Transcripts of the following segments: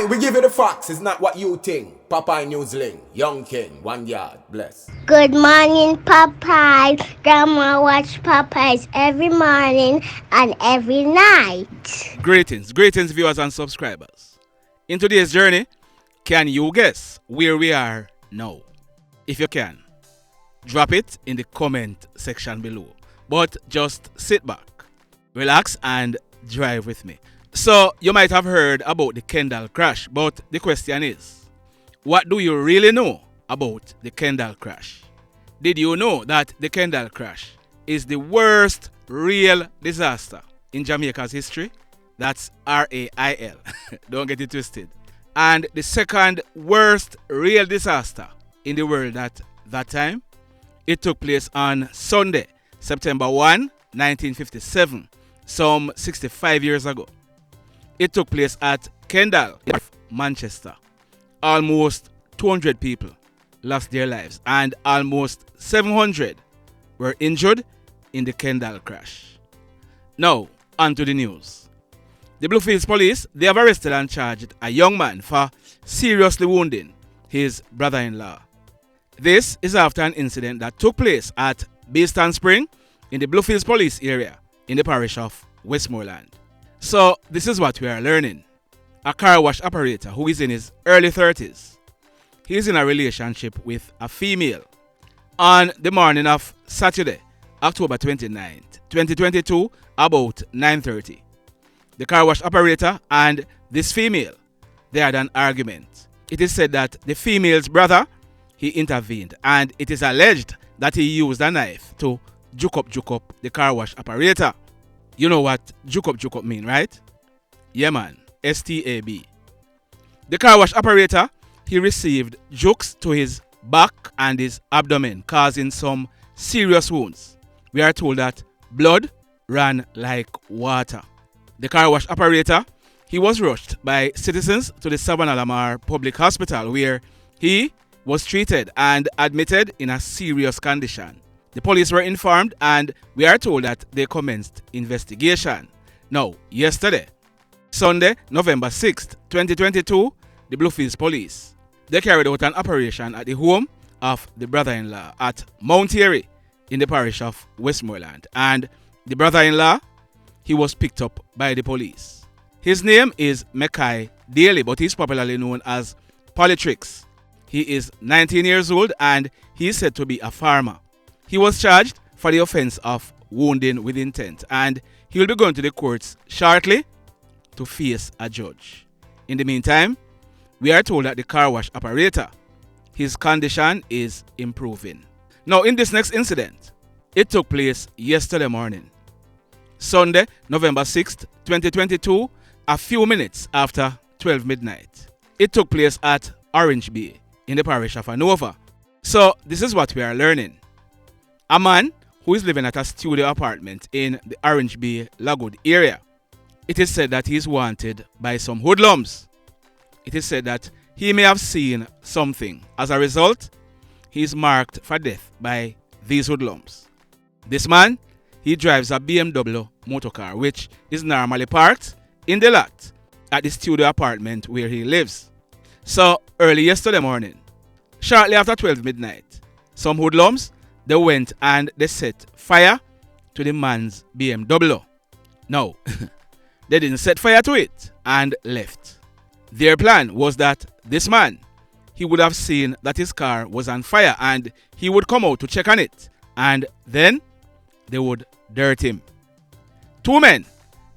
Aye, we give you the facts. It's not what you think. Popeye Newsling, Young King, 1 yard, bless. Good morning, Popeye. Grandma watch Popeyes every morning and every night. Greetings, viewers and subscribers. In today's journey, can you guess where we are now? If you can, drop it in the comment section below. But just sit back, relax and drive with me. So, you might have heard about the Kendall crash, but the question is, what do you really know about the Kendall crash? Did you know that the Kendall crash is the worst real disaster in Jamaica's history? That's RAIL. Don't get it twisted. And the second worst real disaster in the world at that time, it took place on Sunday, September 1, 1957, some 65 years ago. It took place at Kendall, Manchester. Almost 200 people lost their lives and almost 700 were injured in the Kendall crash. Now, on to the news. The Bluefields police, they have arrested and charged a young man for seriously wounding his brother-in-law. This is after an incident that took place at Beeston Spring in the Bluefields police area in the parish of Westmoreland. So, this is what we are learning. A car wash operator who is in his early 30s. He is in a relationship with a female. On the morning of Saturday, October 29th, 2022, about 9:30. The car wash operator and this female, they had an argument. It is said that the female's brother, he intervened, and it is alleged that he used a knife to juke up the car wash operator. You know what juke up mean, right? Yeah man, STAB. The car wash operator, he received jukes to his back and his abdomen, causing some serious wounds. We are told that blood ran like water. The car wash operator, he was rushed by citizens to the Savannah Lamar Public Hospital where he was treated and admitted in a serious condition. The police were informed and we are told that they commenced investigation. Now, yesterday, Sunday, November 6th, 2022, the Bluefields police, they carried out an operation at the home of the brother-in-law at Mount Airy in the parish of Westmoreland. And the brother-in-law, he was picked up by the police. His name is Mekai Daly, but he's popularly known as bull3ts. He is 19 years old and he is said to be a farmer. He was charged for the offense of wounding with intent and he will be going to the courts shortly to face a judge. In the meantime, we are told that the car wash operator, his condition is improving. Now, in this next incident, it took place yesterday morning, Sunday, November 6th, 2022, a few minutes after 12 midnight. It took place at Orange Bay in the parish of Hanowest. So, this is what we are learning. A man who is living at a studio apartment in the Orange Bay Lagoon area. It is said that he is wanted by some hoodlums. It is said that he may have seen something. As a result, he is marked for death by these hoodlums. This man, he drives a BMW motorcar which is normally parked in the lot at the studio apartment where he lives. So, early yesterday morning, shortly after 12 midnight, some hoodlums, they went and they set fire to the man's BMW. No, they didn't set fire to it and left. Their plan was that this man, he would have seen that his car was on fire and he would come out to check on it and then they would dirt him. Two men,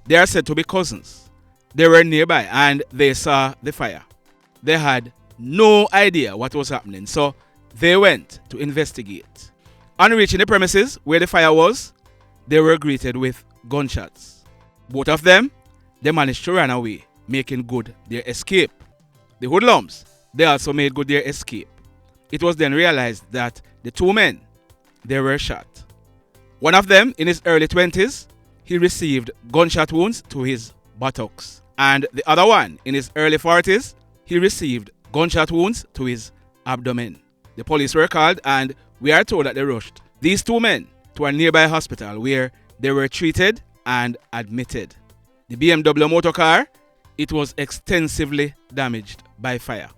they are said to be cousins. They were nearby and they saw the fire. They had no idea what was happening, so they went to investigate. On reaching the premises where the fire was, they were greeted with gunshots. Both of them, they managed to run away, making good their escape. The hoodlums, they also made good their escape. It was then realized that the two men, they were shot. One of them, in his early 20s, he received gunshot wounds to his buttocks. And the other one, in his early 40s, he received gunshot wounds to his abdomen. The police were called and we are told that they rushed these two men to a nearby hospital where they were treated and admitted. The BMW motor car, it was extensively damaged by fire.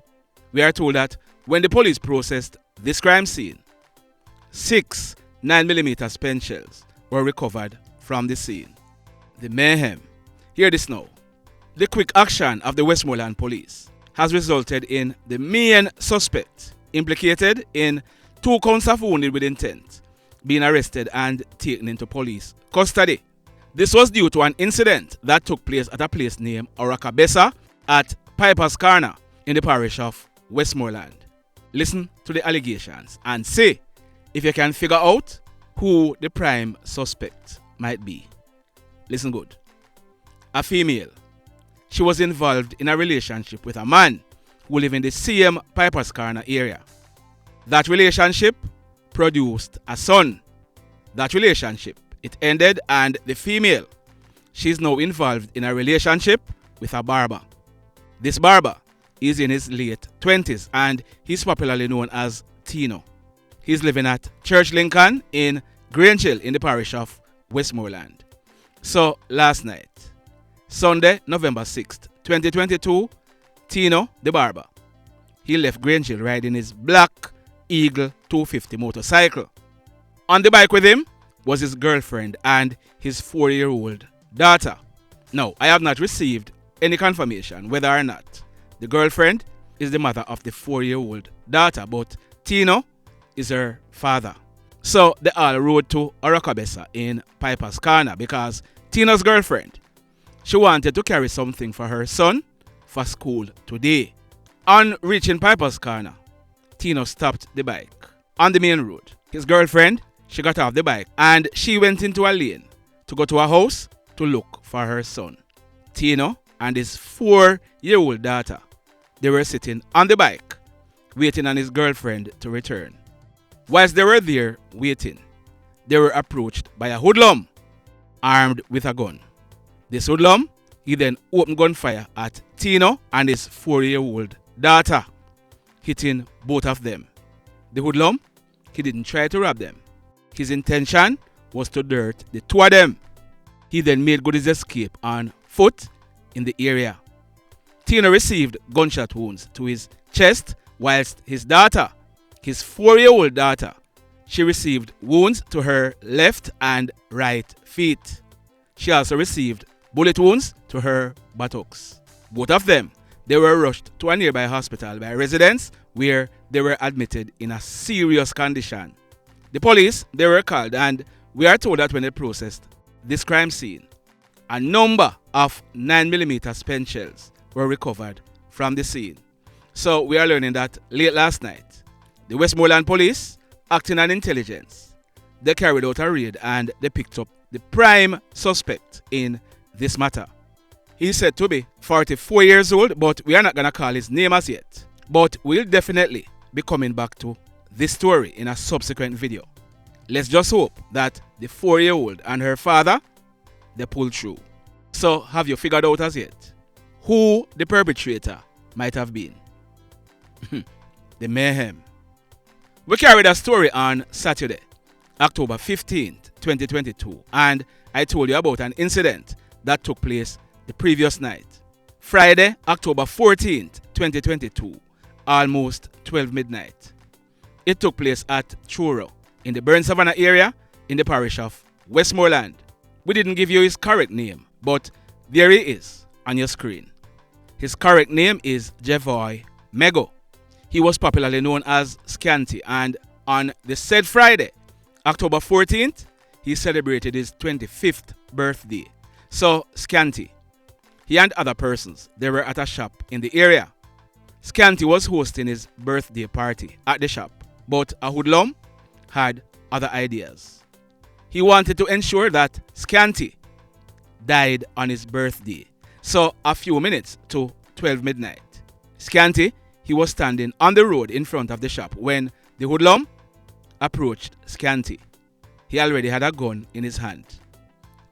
We are told that when the police processed this crime scene, 6 9mm spent shells were recovered from the scene. The mayhem. Hear this now. The quick action of the Westmoreland police has resulted in the main suspect implicated in 2 counts of wounded with intent being arrested and taken into police custody. This was due to an incident that took place at a place named Oracabessa at Piper's Corner in the parish of Westmoreland. Listen to the allegations and see if you can figure out who the prime suspect might be. Listen good. A female. She was involved in a relationship with a man who lived in the same Piper's Corner area. That relationship produced a son. That relationship, it ended, and the female, she's now involved in a relationship with a barber. This barber is in his late 20s and he's popularly known as Tino. He's living at Church Lincoln in Grange Hill in the parish of Westmoreland. So last night, Sunday, November 6th, 2022, Tino, the barber, he left Grange Hill riding his black Eagle 250 motorcycle. On the bike with him was his girlfriend and his 4-year-old daughter. Now, I have not received any confirmation whether or not the girlfriend is the mother of the 4-year-old daughter, but Tino is her father. So they all rode to Oracabessa in Piper's Corner because Tino's girlfriend, she wanted to carry something for her son for school today. On reaching Piper's Corner, Tino stopped the bike on the main road. His girlfriend, she got off the bike and she went into a lane to go to a house to look for her son. Tino and his 4-year-old daughter, they were sitting on the bike waiting on his girlfriend to return. Whilst they were there waiting, they were approached by a hoodlum armed with a gun. This hoodlum, he then opened gunfire at Tino and his 4-year-old daughter, hitting both of them. The hoodlum, he didn't try to rob them. His intention was to dirt the 2 of them. He then made good his escape on foot in the area. Tino received gunshot wounds to his chest, whilst his daughter, his 4-year-old daughter, she received wounds to her left and right feet. She also received bullet wounds to her buttocks. Both of them, they were rushed to a nearby hospital by residents where they were admitted in a serious condition. The police, they were called, and we are told that when they processed this crime scene, a number of 9mm spent shells were recovered from the scene. So we are learning that late last night, the Westmoreland police, acting on intelligence, they carried out a raid and they picked up the prime suspect in this matter. He's said to be 44 years old, but we are not going to call his name as yet. But we'll definitely be coming back to this story in a subsequent video. Let's just hope that the 4-year-old and her father, they pull through. So have you figured out as yet who the perpetrator might have been? The mayhem. We carried a story on Saturday, October 15th, 2022, and I told you about an incident that took place the previous night. Friday, October 14th, 2022, almost 12 midnight. It took place at Truro in the Burn Savannah area in the parish of Westmoreland. We didn't give you his correct name, but there he is on your screen. His correct name is Jevoy Mego. He was popularly known as Scanty, and on the said Friday, October 14th, he celebrated his 25th birthday. So Scanty, he and other persons, they were at a shop in the area. Scanty was hosting his birthday party at the shop, but a hoodlum had other ideas. He wanted to ensure that Scanty died on his birthday. So a few minutes to 12 midnight, Scanty, he was standing on the road in front of the shop when the hoodlum approached Scanty. He already had a gun in his hand.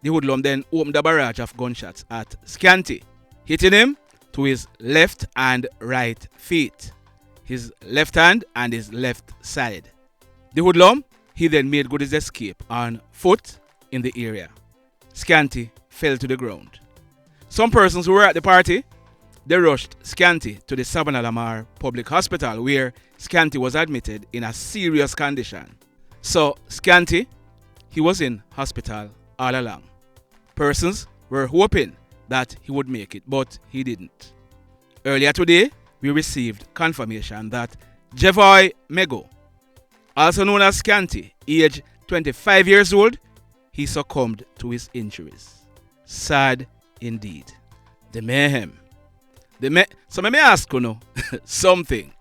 The hoodlum then opened a barrage of gunshots at Scanty, hitting him to his left and right feet, his left hand and his left side. The hoodlum, he then made good his escape on foot in the area. Scanty fell to the ground. Some persons who were at the party, they rushed Scanty to the Savannah Lamar Public Hospital where Scanty was admitted in a serious condition. So Scanty, he was in hospital all along. Persons were hoping that he would make it, but he didn't. Earlier today, we received confirmation that Jevoy Mego, also known as Scanty, aged 25 years old, he succumbed to his injuries. Sad indeed. The mayhem. So let me ask you something.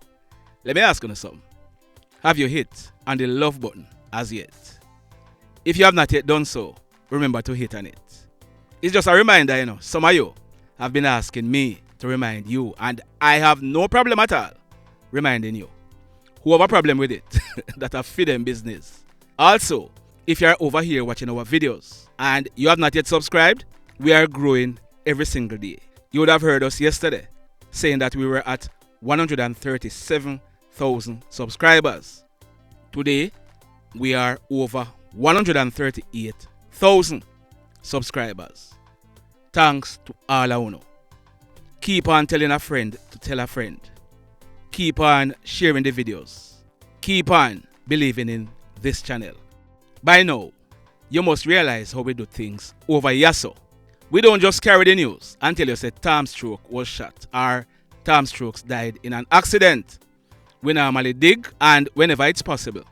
Let me ask you something. Have you hit on the love button as yet? If you have not yet done so, remember to hit on it. It's just a reminder, some of you have been asking me to remind you, and I have no problem at all reminding you. Who have a problem with it, that are feed them business. Also, if you are over here watching our videos and you have not yet subscribed, we are growing every single day. You would have heard us yesterday saying that we were at 137,000 subscribers. Today, we are over 138,000 subscribers. Thanks to all of you. Keep on telling a friend to tell a friend. Keep on sharing the videos. Keep on believing in this channel. By now, you must realize how we do things over here. So, we don't just carry the news until you say Tom Stroke was shot or Tom Strokes died in an accident. We normally dig, and whenever it's possible,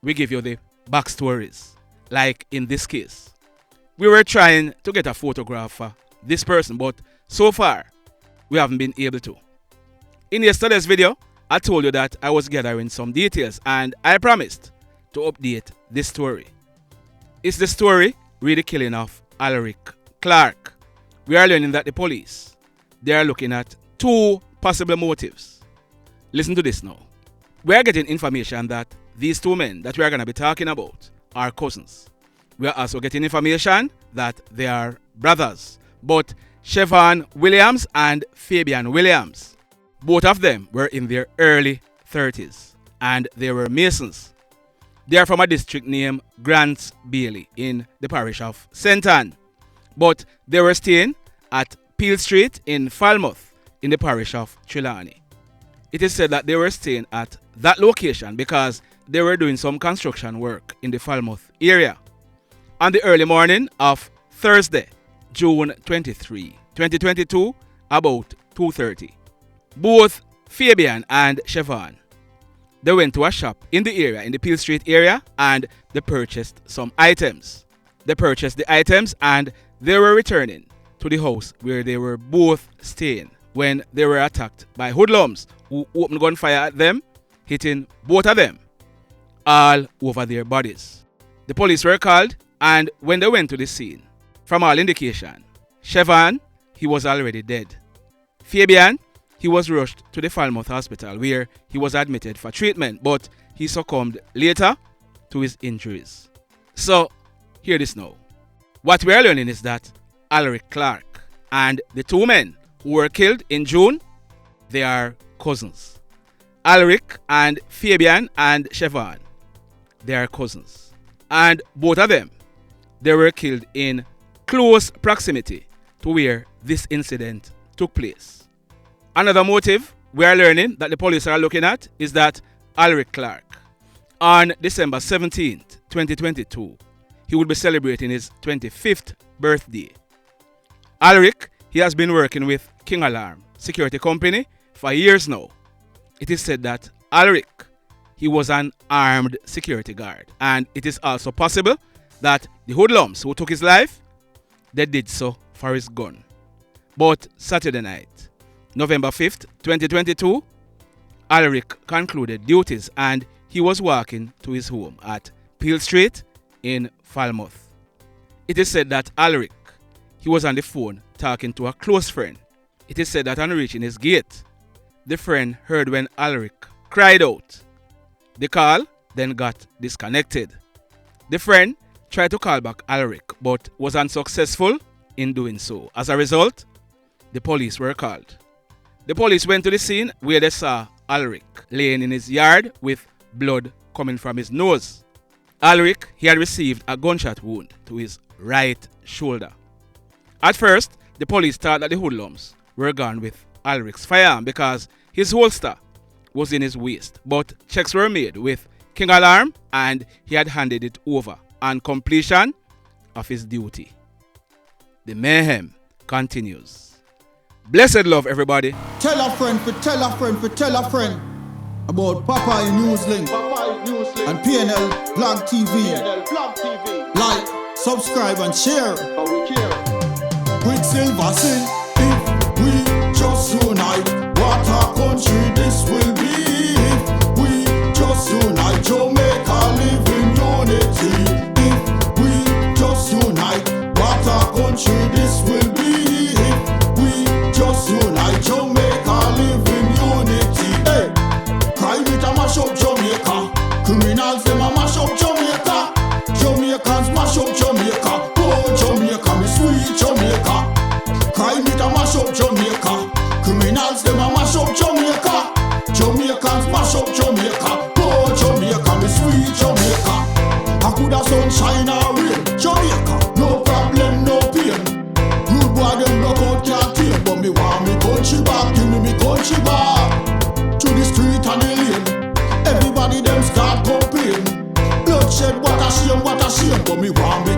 we give you the backstories. Like in this case, we were trying to get a photograph of this person, but so far, we haven't been able to. In yesterday's video, I told you that I was gathering some details and I promised to update this story. It's the story re the killing of Alrick Clarke. We are learning that the police, they are looking at two possible motives. Listen to this now. We are getting information that these two men that we are going to be talking about are cousins. We are also getting information that they are brothers, but Chevon Williams and Fabian Williams, both of them were in their early 30s and they were Masons. They are from a district named Grants Bailey in the parish of St. Ann, but they were staying at Peel Street in Falmouth in the parish of Trelawney. It is said that they were staying at that location because they were doing some construction work in the Falmouth area. On the early morning of Thursday, June 23, 2022, about 2:30, both Fabian and Chevon, they went to a shop in the area, in the Peel Street area, and they purchased some items. They purchased the items and they were returning to the house where they were both staying when they were attacked by hoodlums who opened gunfire at them, hitting both of them all over their bodies. The police were called, and when they went to the scene, from all indication, Chevon, he was already dead. Fabian, he was rushed to the Falmouth hospital where he was admitted for treatment, but he succumbed later to his injuries. So, hear this now. What we are learning is that Alrick Clarke and the two men who were killed in June, they are cousins. Alrick and Fabian and Chevon, they are cousins. And both of them, they were killed in close proximity to where this incident took place. Another motive we are learning that the police are looking at is that Alrick Clarke, on December 17th, 2022, he would be celebrating his 25th birthday. Alrick, he has been working with King Alarm Security Company for years now. It is said that Alrick, he was an armed security guard, and it is also possible that the hoodlums who took his life, they did so for his gun. But Saturday night, November 5th, 2022, Alrick concluded duties and he was walking to his home at Peel Street in Falmouth. It is said that Alrick, he was on the phone talking to a close friend. It is said that on reaching his gate, the friend heard when Alrick cried out. The call then got disconnected. The friend tried to call back Alrick but was unsuccessful in doing so. As a result, the police were called. The police went to the scene where they saw Alrick laying in his yard with blood coming from his nose. Alrick, he had received a gunshot wound to his right shoulder. At first, the police thought that the hoodlums were gone with Alrick's firearm because his holster was in his waist. But checks were made with King Alarm and he had handed it over on completion of his duty. The mayhem continues. Blessed love, everybody. Tell a friend for tell a friend for tell a friend about Popeye Newslink and PNL Blog TV. Like, subscribe and share. Quicksilver sing, if we just unite, what a country this will be. If we just unite, Jamaica live in unity. If we just unite, what a country this will be. If we just unite, Jamaica live in unity. Hey, crime it a mash up Jamaica. Criminals them a mash up Jamaica. Jamaicans mash up Jamaica. Oh Jamaica, me sweet Jamaica. Crime it a mash up Jamaica. Criminals them a mash up Jamaica. Jamaicans mash up Jamaica. Oh Jamaica, me sweet Jamaica. I coulda sunshine or rain. Jamaica, no problem, no pain. Rude boy them block out can't tame, but me want me country back. Give me country back. To the street and the lane, everybody them start complain. Bloodshed, what a shame, but me want me